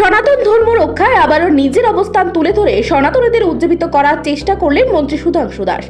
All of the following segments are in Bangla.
সনাতন ধর্ম রক্ষায় আবারও নিজের অবস্থান তুলে ধরে সনাতনীদের উজ্জীবিত করার চেষ্টা করলেন মন্ত্রী সুধাংশু দাস।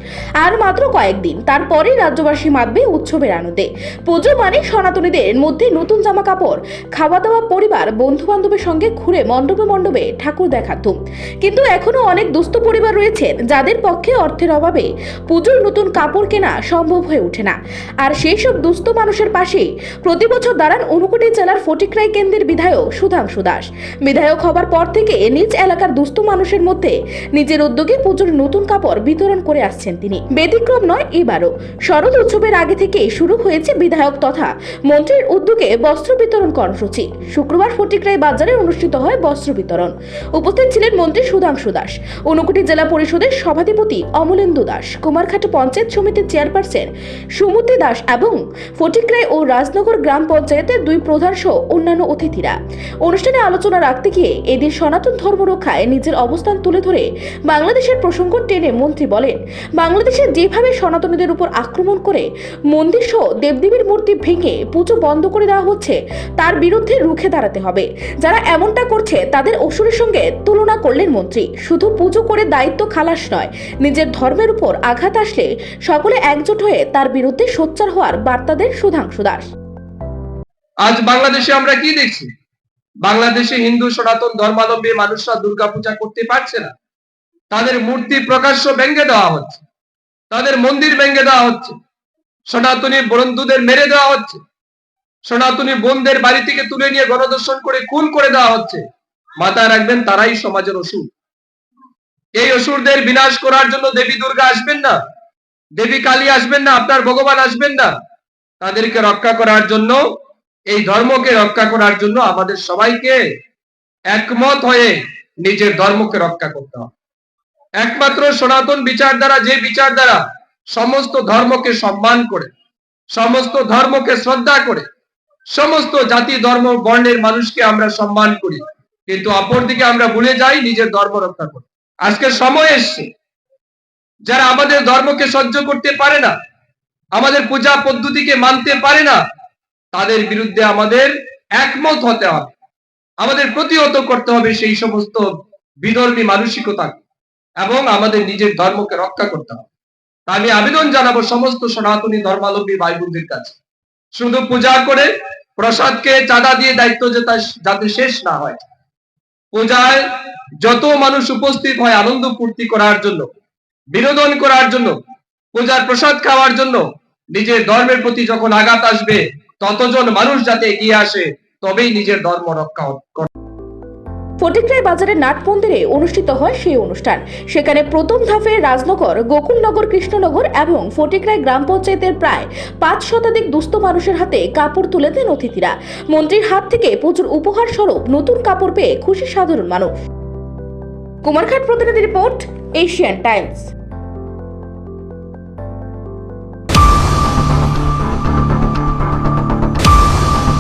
আর মাত্র কয়েকদিন তারপরে রাজ্যবাসী মাতবে উৎসবের আনন্দে। পুজো মানে সনাতনীদের মধ্যে নতুন জামা কাপড়, খাওয়া দাওয়া, পরিবার বন্ধু বান্ধবের সঙ্গে ঘুরে মণ্ডপে মণ্ডপে ঠাকুর দেখার ধুম। কিন্তু এখনো অনেক দুস্থ পরিবার রয়েছেন যাদের পক্ষে অর্থের অভাবে পুজোর নতুন কাপড় কেনা সম্ভব হয়ে ওঠে না। আর সেই সব দুস্থ মানুষের পাশে প্রতি বছর দাঁড়ান ঊনকোটি জেলার ফটিকরাই কেন্দ্রের বিধায়ক সুধাংশু দাস। বিধায়ক হবার পর থেকে নিজ এলাকার দুস্থ মানুষের মধ্যে নিজের উদ্যোগে পুজোর নতুন কাপড় বিতরণ করে আসছেন তিনি। ব্যতিক্রম নয় এবারও। শরৎ উৎসবের আগে থেকে শুরু হয়েছে বিধায়ক তথা মন্ত্রীর উদ্যোগে বস্ত্র বিতরণ কর্মসূচি। শুক্রবার ফটিকরাই বাজারে অনুষ্ঠিত হয় বস্ত্র বিতরণ। উপস্থিত ছিলেন মন্ত্রী সুধাংশু দাস, ঊনকোটি জেলা পরিষদের সভাধিপতি অমলেন্দু দাস, কুমারঘাট পঞ্চায়েত সমিতির চেয়ারপারসন সুমতি দাস এবং ফটিকরাই ও রাজনগর গ্রাম পঞ্চায়েতের দুই প্রধান সহ অন্যান্য অতিথিরা। অনুষ্ঠানে আলোচনা রাখতে গিয়ে এদিন সনাতন ধর্ম রক্ষায় নিজের অবস্থান তুলে ধরে বাংলাদেশের প্রসঙ্গ টেনে মন্ত্রী বলেন, বাংলাদেশে যেভাবে সনাতনীদের উপর আক্রমণ করে মন্দির সহ দেবদেবীর মূর্তি ভেঙে পুজো বন্ধ করে দেওয়া হচ্ছে, তার বিরুদ্ধে রুখে দাঁড়াতে হবে। যারা এমনটা করছে তাদের অসুরের সঙ্গে তুলনা করলেন মন্ত্রী। শুধু পুজো করে দায়িত্ব খালাস নয়, নিজের ধর্মের উপর আঘাত আসলে সকলে একজোট হয়ে তার বিরুদ্ধে সোচ্চার হওয়ার বার্তা দেন সুধাংশু দাস। আজ বাংলাদেশে আমরা কি দেখছি? বাংলাদেশে হিন্দু সনাতন ধর্মাবলম্বী মানুষরা দুর্গাপূজা করতে পারছে না। তাদের মূর্তি প্রকাশ্য ভেঙে দেওয়া হচ্ছে, তাদের মন্দির ভেঙে দেওয়া হচ্ছে, সনাতনী বন্ধুদের মেরে দেওয়া হচ্ছে, সনাতনী বোনদের বাড়ি থেকে তুলে নিয়ে গণধর্ষণ করে খুন করে দেওয়া হচ্ছে। মাথায় রাখবেন, তারাই সমাজের অসুর। এই অসুরদের বিনাশ করার জন্য দেবী দুর্গা আসবেন না, দেবী কালী আসবেন না, আপনার ভগবান আসবেন না। তাদেরকে রক্ষা করার জন্য, এই ধর্মকে রক্ষা করার জন্য আমাদের সবাইকে একমত হয়ে নিজের ধর্মকে রক্ষা করতে হবে। একমাত্র সনাতন বিচারধারা, যে বিচারধারা সমস্ত ধর্মকে সম্মান করে, সমস্ত ধর্মকে শ্রদ্ধা করে, সমস্ত জাতি ধর্ম বর্ণের মানুষকে আমরা সম্মান করি, কিন্তু অপরদিকে আমরা ভুলে যাই নিজের ধর্ম রক্ষা করি। আজকে সময় এসছে, যারা আমাদের ধর্মকে সহ্য করতে পারে না, আমাদের পূজা পদ্ধতিকে মানতে পারে না, তাদের বিরুদ্ধে আমাদের একমত হতে হবে, আমাদের প্রতিহত করতে হবে সেই সমস্ত বিধর্মী মানসিকতা এবং আমাদের নিজের ধর্মকে রক্ষা করতে হবে। আমি আবেদন জানাবো সমস্ত সনাতনী ধর্মাবলম্বী ভাই বোনদের কাছে, শুধু পূজা করে প্রসাদকে চাঁদা দিয়ে দায়িত্ব যাতে শেষ না হয়। পূজায় যত মানুষ উপস্থিত হয় আনন্দ ফুর্তি করার জন্য, বিনোদন করার জন্য, পূজার প্রসাদ খাওয়ার জন্য, নিজের ধর্মের প্রতি যখন আঘাত আসবে ততজন মানুষ যাতে এগিয়ে আসে, তবেই নিজের ধর্ম রক্ষা করে। ফটিকরাই বাজারের নাট মন্দিরে অনুষ্ঠিত হয় সেই অনুষ্ঠান। সেখানে প্রথম ধাপে রাজনগর, গোকুলনগর, কৃষ্ণনগর এবং ফটিকরাই গ্রাম পঞ্চায়েতের প্রায় 5 শতাধিক দুস্থ মানুষের হাতে কাপড় তুলে দেন অতিথিরা। মন্ত্রীর হাত থেকে পুজোর উপহার স্বরূপ নতুন কাপড় পেয়ে খুশি সাধারণ মানুষ। কুমারঘাট প্রতিনিধি রিপোর্ট, এশিয়ান টাইমস।